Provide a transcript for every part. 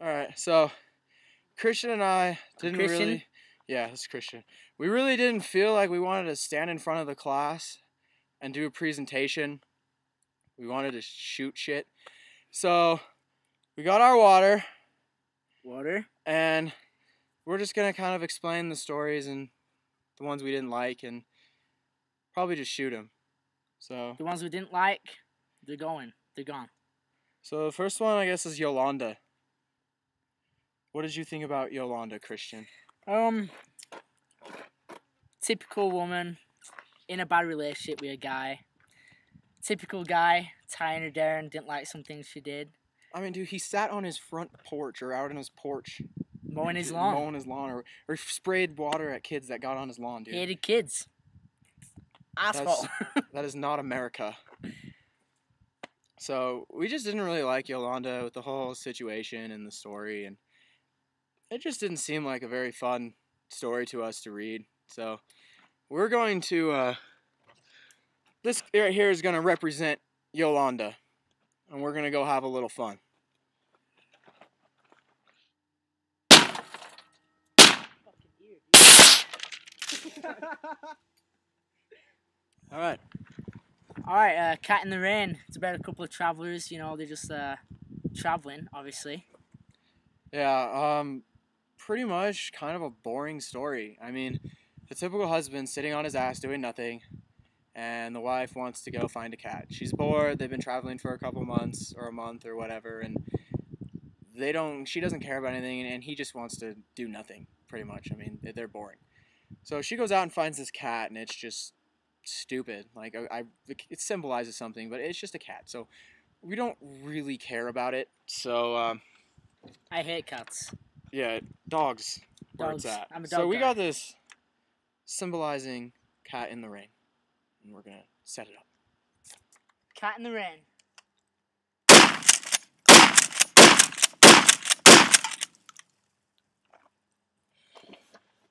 All right, so Christian and I didn't Christian? really. Yeah, it's Christian. We really didn't feel like we wanted to stand in front of the class and do a presentation. We wanted to shoot shit. So we got our water, and we're just gonna kind of explain the stories and the ones we didn't like, and probably just shoot them. So The ones we didn't like, they're going. They're gone. So the first one, I guess, is Yolanda. What did you think about Yolanda, Christian? Typical woman in a bad relationship with a guy. Typical guy tying her down, didn't like some things she did. I mean, dude, he sat on his front porch or out on his porch. Mowing his lawn. Mowing his lawn or sprayed water at kids that got on his lawn, dude. He hated kids. Asshole. That is not America. So we just didn't really like Yolanda with the whole situation and the story, and it just didn't seem like a very fun story to us to read. So we're going to, this right here is going to represent Yolanda, and we're going to go have a little fun. Alright. Alright, Cat in the Rain. It's about a couple of travelers, you know, they're just traveling, obviously. Yeah, pretty much kind of a boring story. I mean, the typical husband sitting on his ass doing nothing, and the wife wants to go find a cat. She's bored, they've been traveling for a couple months, or a month, or whatever, and she doesn't care about anything, and he just wants to do nothing, pretty much. I mean, they're boring. So she goes out and finds this cat, and it's just stupid. Like, it symbolizes something, but it's just a cat, so we don't really care about it. So, I hate cats. yeah, dogs. Where Dogs. it's at. I'm a dog So we guy. got this symbolizing cat in the rain, and we're gonna set it up. Cat in the Rain.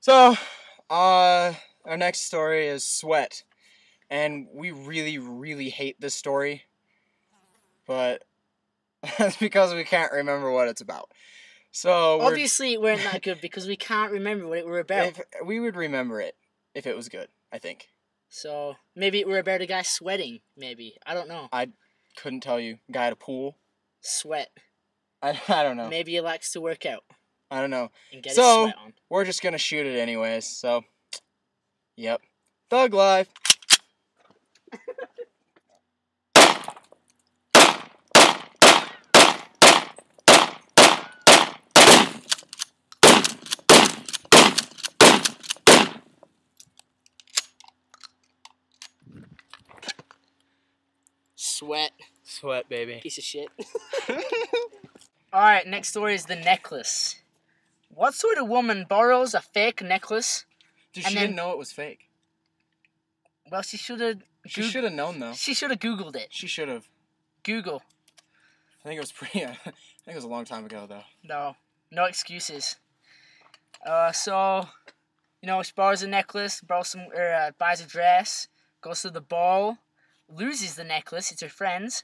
So, our next story is Sweat, and we really, really hate this story, but that's because we can't remember what it's about. So Obviously, it weren't that good because we can't remember what it were about. we would remember it if it was good, I think. So, maybe it were about a guy sweating, maybe. I don't know. I couldn't tell you. Guy at a pool. Sweat. I don't know. Maybe he likes to work out. I don't know. And get his So, sweat on. we're just gonna shoot it anyways, so, yep. Thug life. Sweat. Sweat, baby. Piece of shit. Alright, next story is the necklace. What sort of woman borrows a fake necklace? Dude, And she then- didn't know it was fake. Well, she should have... She should have known, though. She should have Googled it. She should have. Google. I think it was pretty... I think it was a long time ago, though. No excuses. So, you know, she borrows a necklace, buys a dress, goes to the ball, loses the necklace, it's her friend's,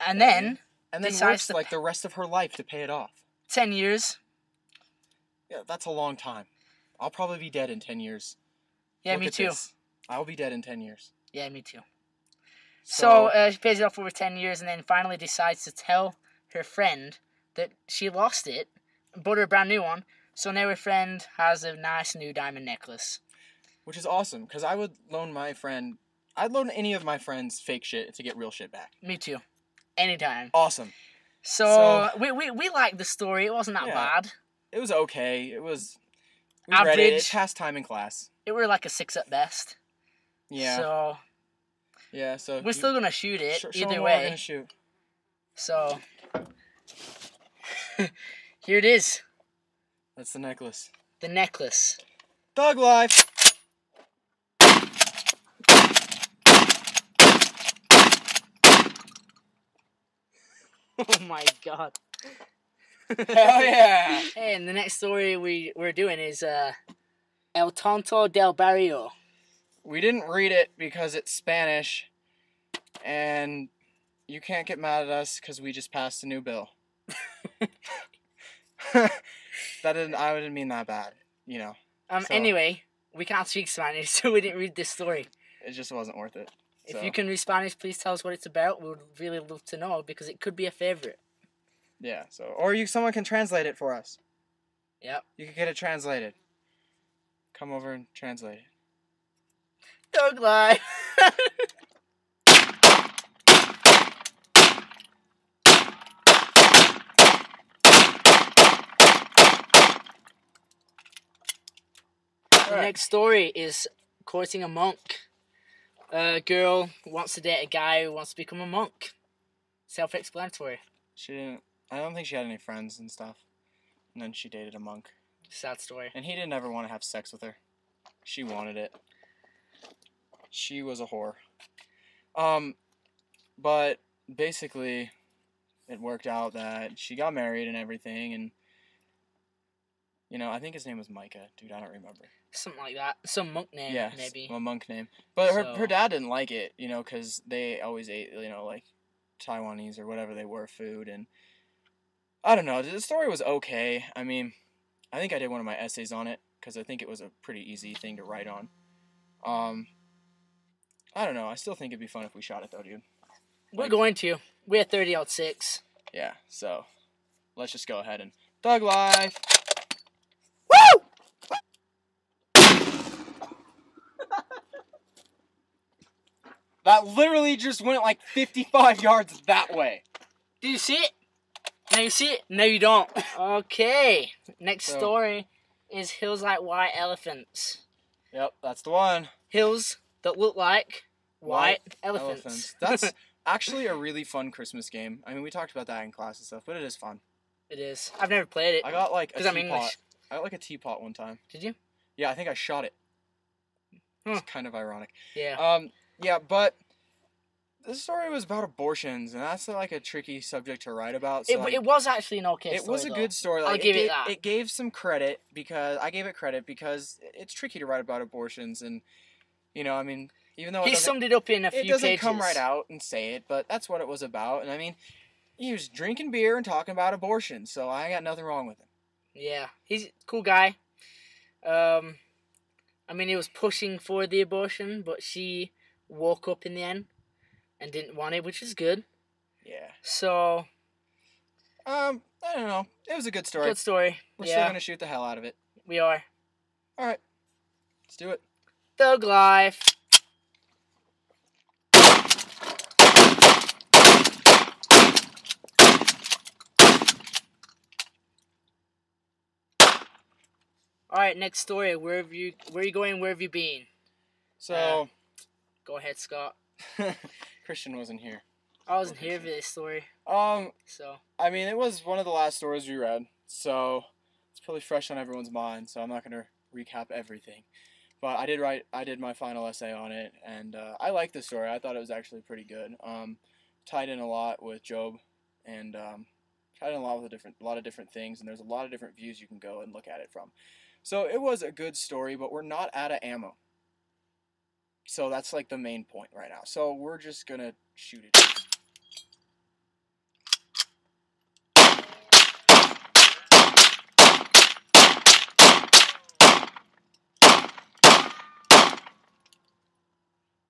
and then decides works to like the rest of her life to pay it off. 10 years. Yeah, that's a long time. I'll probably be dead in 10 years. Yeah, Look me at too. this. I'll be dead in 10 years. Yeah, me too. So she pays it off over 10 years and then finally decides to tell her friend that she lost it, bought her a brand new one, so now her friend has a nice new diamond necklace. Which is awesome, because I would loan I'd loan any of my friends fake shit to get real shit back. Me too. Anytime. Awesome. So we liked the story. It wasn't that bad. It was okay. We Average. read it. It passed time in class. It were like a 6 at best. Yeah. So Yeah, so... we're still going to shoot it, show either them what we're way. gonna shoot. So, here it is. That's the necklace. The necklace. Thug life! Oh my god. Hell yeah! Hey, and the next story we're doing is El Tonto del Barrio. We didn't read it because it's Spanish, and you can't get mad at us because we just passed a new bill. I didn't mean that bad, you know. So, Anyway, we can't speak Spanish, so we didn't read this story. It just wasn't worth it. If you can read Spanish, please tell us what it's about. We would really love to know, because it could be a favorite. Yeah, so, or someone can translate it for us. Yep. You could get it translated. Come over and translate it. Dog life. The next story is courting a monk. A girl wants to date a guy who wants to become a monk. Self-explanatory. I don't think she had any friends and stuff. And then she dated a monk. Sad story. And he didn't ever want to have sex with her. She wanted it. She was a whore. But basically, it worked out that she got married and everything, and I think his name was Micah. Dude, I don't remember. Something like that. Some monk name, yeah, maybe. A monk name. But her dad didn't like it, because they always ate, like Taiwanese or whatever they were food, and I don't know. The story was okay. I mean, I think I did one of my essays on it, because I think it was a pretty easy thing to write on. I don't know. I still think it'd be fun if we shot it, though, dude. We're going to. We're 30-06. Yeah, so let's just go ahead and Thug Life. Woo! That literally just went like 55 yards that way. Do you see it? Now you see it? No, you don't. Okay. Next story is hills like white elephants. Yep, that's the one. Hills that look like white elephants. That's actually a really fun Christmas game. I mean, we talked about that in class and stuff, but it is fun. It is. I've never played it. I got like a teapot. I'm English. I got like a teapot one time. Did you? Yeah, I think I shot it. It's kind of ironic. Yeah. Yeah, but this story was about abortions, and that's like a tricky subject to write about. So it was actually an okay story. It was a good story. Like, I'll give it that. It gave some credit because I gave it credit because it's tricky to write about abortions, and I mean, even though he summed it up in a few pages. It doesn't come right out and say it, but that's what it was about. And I mean, he was drinking beer and talking about abortion, so I got nothing wrong with him. Yeah, he's a cool guy. I mean, he was pushing for the abortion, but she woke up in the end and didn't want it, which is good. Yeah. So, I don't know. It was a good story. Good story. We're still gonna shoot the hell out of it. We are. All right. Let's do it. Thug Life. All right, next story. Where are you going? Where have you been? So, go ahead, Scott. Christian wasn't here. I wasn't here for this story. So. I mean, it was one of the last stories we read, so it's probably fresh on everyone's mind. So I'm not gonna recap everything, but I did my final essay on it, and I liked the story. I thought it was actually pretty good. Tied in a lot with Job, and tied in a lot with a lot of different things, and there's a lot of different views you can go and look at it from. So it was a good story, but we're not out of ammo. So that's like the main point right now. So we're just gonna shoot it.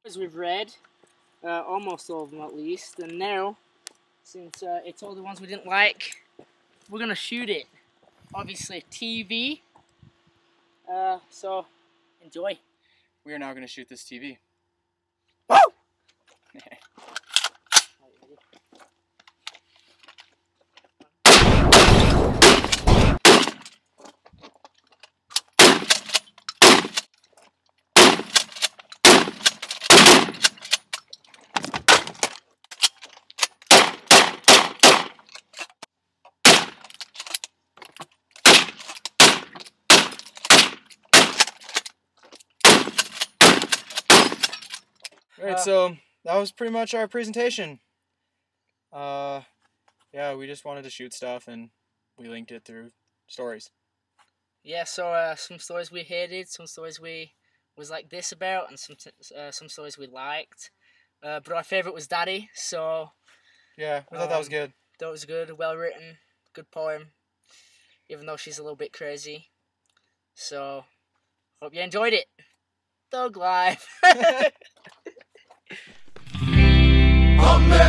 As we've read, almost all of them at least, and now, since it's all the ones we didn't like, we're gonna shoot it. Obviously, TV. So enjoy. We are now gonna shoot this TV. Woo! Alright, so that was pretty much our presentation. Yeah, we just wanted to shoot stuff and we linked it through stories. Yeah, so some stories we hated, some stories we was like this about, and some stories we liked. But our favourite was Daddy, so... Yeah, we thought that was good. That was good, well written, good poem. even though she's a little bit crazy. So, hope you enjoyed it. Thug life. America,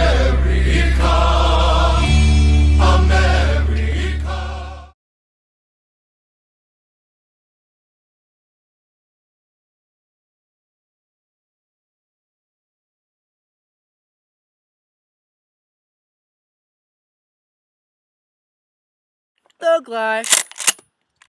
America. Thug life.